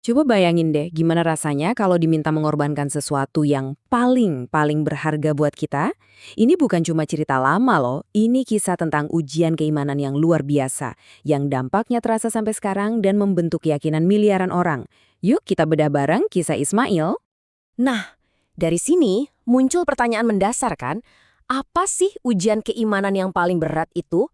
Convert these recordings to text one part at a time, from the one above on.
Coba bayangin deh gimana rasanya kalau diminta mengorbankan sesuatu yang paling berharga buat kita. Ini bukan cuma cerita lama loh, ini kisah tentang ujian keimanan yang luar biasa, yang dampaknya terasa sampai sekarang dan membentuk keyakinan miliaran orang. Yuk kita bedah bareng kisah Ismail. Nah, dari sini muncul pertanyaan mendasar kan? Apa sih ujian keimanan yang paling berat itu?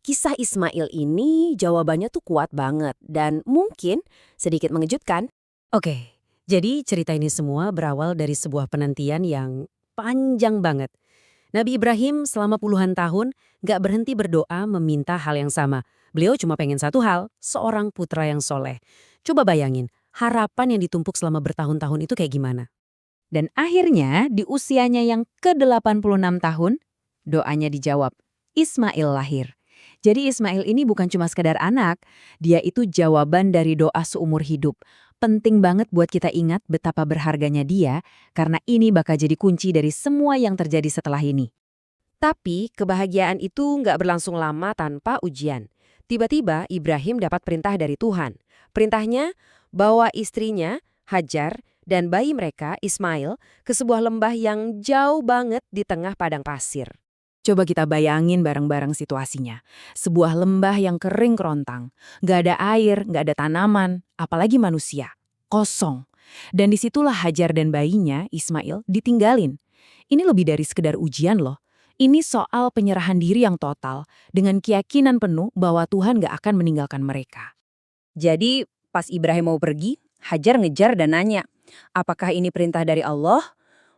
Kisah Ismail ini jawabannya tuh kuat banget dan mungkin sedikit mengejutkan. Oke, jadi cerita ini semua berawal dari sebuah penantian yang panjang banget. Nabi Ibrahim selama puluhan tahun gak berhenti berdoa meminta hal yang sama. Beliau cuma pengen satu hal, seorang putra yang soleh. Coba bayangin, harapan yang ditumpuk selama bertahun-tahun itu kayak gimana? Dan akhirnya di usianya yang ke-86 tahun, doanya dijawab. Ismail lahir. Jadi Ismail ini bukan cuma sekedar anak, dia itu jawaban dari doa seumur hidup. Penting banget buat kita ingat betapa berharganya dia, karena ini bakal jadi kunci dari semua yang terjadi setelah ini. Tapi kebahagiaan itu nggak berlangsung lama tanpa ujian. Tiba-tiba Ibrahim dapat perintah dari Tuhan. Perintahnya bawa istrinya, Hajar, dan bayi mereka, Ismail, ke sebuah lembah yang jauh banget di tengah padang pasir. Coba kita bayangin bareng-bareng situasinya. Sebuah lembah yang kering kerontang. Nggak ada air, nggak ada tanaman, apalagi manusia. Kosong. Dan disitulah Hajar dan bayinya, Ismail, ditinggalin. Ini lebih dari sekedar ujian loh. Ini soal penyerahan diri yang total, dengan keyakinan penuh bahwa Tuhan nggak akan meninggalkan mereka. Jadi, pas Ibrahim mau pergi, Hajar ngejar dan nanya, apakah ini perintah dari Allah?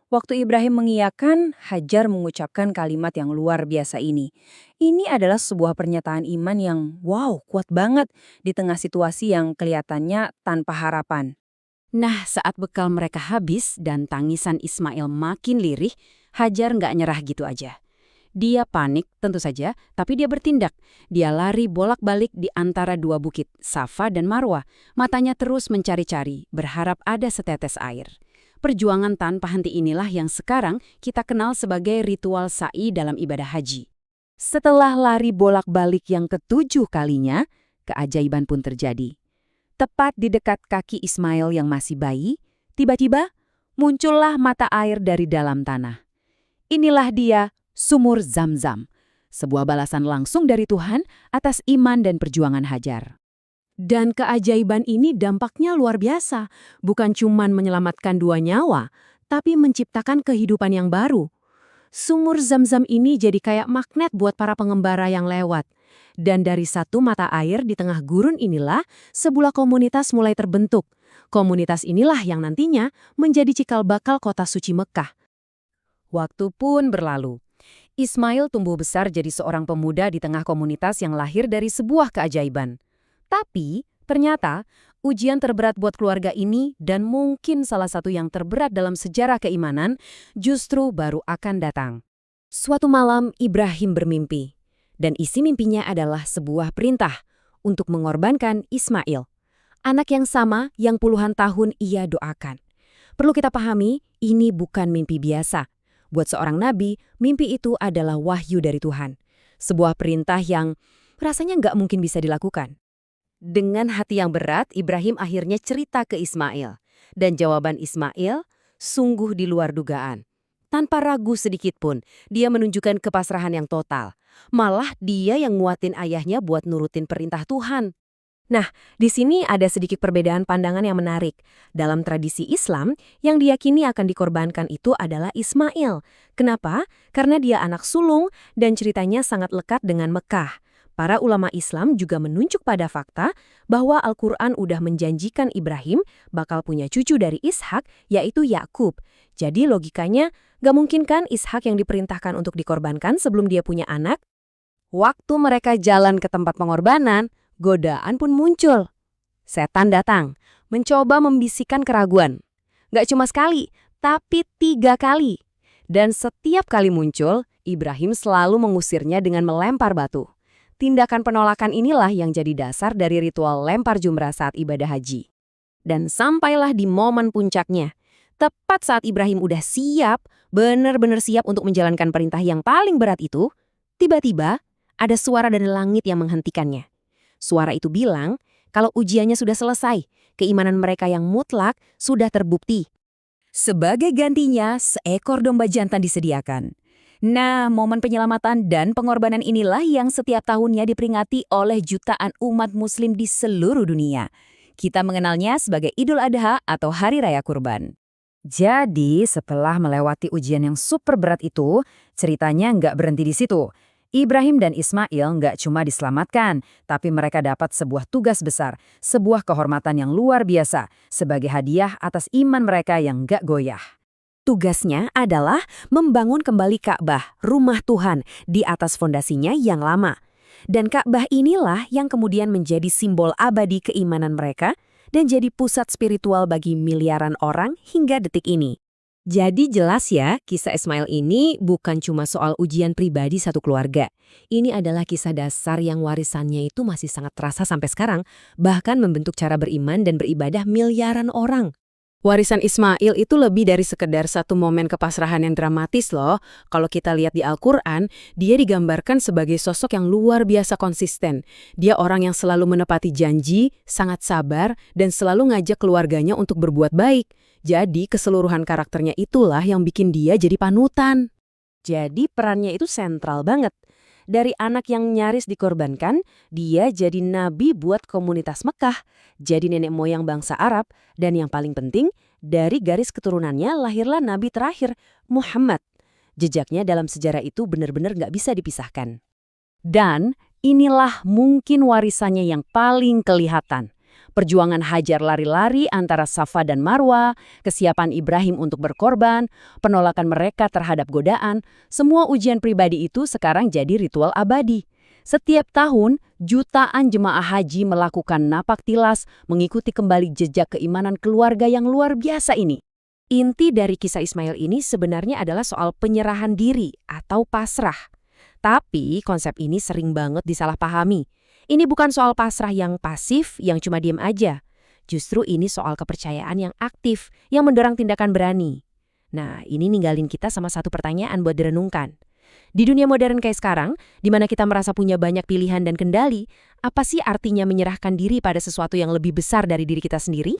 Waktu Ibrahim mengiyakan, Hajar mengucapkan kalimat yang luar biasa ini. Ini adalah sebuah pernyataan iman yang wow, kuat banget di tengah situasi yang kelihatannya tanpa harapan. Nah, saat bekal mereka habis dan tangisan Ismail makin lirih, Hajar nggak nyerah gitu aja. Dia panik, tentu saja, tapi dia bertindak. Dia lari bolak-balik di antara dua bukit, Safa dan Marwah. Matanya terus mencari-cari, berharap ada setetes air. Perjuangan tanpa henti inilah yang sekarang kita kenal sebagai ritual sa'i dalam ibadah haji. Setelah lari bolak-balik yang ketujuh kalinya, keajaiban pun terjadi. Tepat di dekat kaki Ismail yang masih bayi, tiba-tiba muncullah mata air dari dalam tanah. Inilah dia, sumur Zam-Zam, sebuah balasan langsung dari Tuhan atas iman dan perjuangan Hajar. Dan keajaiban ini dampaknya luar biasa, bukan cuman menyelamatkan dua nyawa, tapi menciptakan kehidupan yang baru. Sumur Zam-Zam ini jadi kayak magnet buat para pengembara yang lewat. Dan dari satu mata air di tengah gurun inilah, sebuah komunitas mulai terbentuk. Komunitas inilah yang nantinya menjadi cikal bakal kota suci Mekah. Waktu pun berlalu. Ismail tumbuh besar jadi seorang pemuda di tengah komunitas yang lahir dari sebuah keajaiban. Tapi, ternyata, ujian terberat buat keluarga ini dan mungkin salah satu yang terberat dalam sejarah keimanan justru baru akan datang. Suatu malam, Ibrahim bermimpi. Dan isi mimpinya adalah sebuah perintah untuk mengorbankan Ismail. Anak yang sama yang puluhan tahun ia doakan. Perlu kita pahami, ini bukan mimpi biasa. Buat seorang nabi, mimpi itu adalah wahyu dari Tuhan. Sebuah perintah yang rasanya nggak mungkin bisa dilakukan. Dengan hati yang berat, Ibrahim akhirnya cerita ke Ismail. Dan jawaban Ismail sungguh di luar dugaan. Tanpa ragu sedikit pun, dia menunjukkan kepasrahan yang total. Malah dia yang nguatin ayahnya buat nurutin perintah Tuhan. Nah, di sini ada sedikit perbedaan pandangan yang menarik. Dalam tradisi Islam, yang diyakini akan dikorbankan itu adalah Ismail. Kenapa? Karena dia anak sulung dan ceritanya sangat lekat dengan Mekah. Para ulama Islam juga menunjuk pada fakta bahwa Al-Quran udah menjanjikan Ibrahim bakal punya cucu dari Ishak, yaitu Yakub. Jadi logikanya, gak mungkin kan Ishak yang diperintahkan untuk dikorbankan sebelum dia punya anak? Waktu mereka jalan ke tempat pengorbanan, godaan pun muncul. Setan datang, mencoba membisikkan keraguan. Gak cuma sekali, tapi 3 kali. Dan setiap kali muncul, Ibrahim selalu mengusirnya dengan melempar batu. Tindakan penolakan inilah yang jadi dasar dari ritual lempar jumrah saat ibadah haji. Dan sampailah di momen puncaknya. Tepat saat Ibrahim udah siap, benar-benar siap untuk menjalankan perintah yang paling berat itu, tiba-tiba ada suara dari langit yang menghentikannya. Suara itu bilang kalau ujiannya sudah selesai, keimanan mereka yang mutlak sudah terbukti. Sebagai gantinya, seekor domba jantan disediakan. Nah, momen penyelamatan dan pengorbanan inilah yang setiap tahunnya diperingati oleh jutaan umat muslim di seluruh dunia. Kita mengenalnya sebagai Idul Adha atau Hari Raya Kurban. Jadi, setelah melewati ujian yang super berat itu, ceritanya nggak berhenti di situ. Ibrahim dan Ismail nggak cuma diselamatkan, tapi mereka dapat sebuah tugas besar, sebuah kehormatan yang luar biasa, sebagai hadiah atas iman mereka yang nggak goyah. Tugasnya adalah membangun kembali Ka'bah, rumah Tuhan, di atas fondasinya yang lama. Dan Ka'bah inilah yang kemudian menjadi simbol abadi keimanan mereka dan jadi pusat spiritual bagi miliaran orang hingga detik ini. Jadi jelas ya, kisah Ismail ini bukan cuma soal ujian pribadi satu keluarga. Ini adalah kisah dasar yang warisannya itu masih sangat terasa sampai sekarang, bahkan membentuk cara beriman dan beribadah miliaran orang. Warisan Ismail itu lebih dari sekedar satu momen kepasrahan yang dramatis loh. Kalau kita lihat di Al-Quran, dia digambarkan sebagai sosok yang luar biasa konsisten. Dia orang yang selalu menepati janji, sangat sabar, dan selalu ngajak keluarganya untuk berbuat baik. Jadi keseluruhan karakternya itulah yang bikin dia jadi panutan. Jadi perannya itu sentral banget. Dari anak yang nyaris dikorbankan, dia jadi nabi buat komunitas Mekah, jadi nenek moyang bangsa Arab, dan yang paling penting, dari garis keturunannya lahirlah nabi terakhir, Muhammad. Jejaknya dalam sejarah itu benar-benar nggak bisa dipisahkan. Dan inilah mungkin warisannya yang paling kelihatan. Perjuangan Hajar lari-lari antara Safa dan Marwa, kesiapan Ibrahim untuk berkorban, penolakan mereka terhadap godaan, semua ujian pribadi itu sekarang jadi ritual abadi. Setiap tahun, jutaan jemaah haji melakukan napak tilas, mengikuti kembali jejak keimanan keluarga yang luar biasa ini. Inti dari kisah Ismail ini sebenarnya adalah soal penyerahan diri atau pasrah. Tapi konsep ini sering banget disalahpahami. Ini bukan soal pasrah yang pasif, yang cuma diem aja. Justru ini soal kepercayaan yang aktif, yang mendorong tindakan berani. Nah, ini ninggalin kita sama satu pertanyaan buat direnungkan. Di dunia modern kayak sekarang, di mana kita merasa punya banyak pilihan dan kendali, apa sih artinya menyerahkan diri pada sesuatu yang lebih besar dari diri kita sendiri?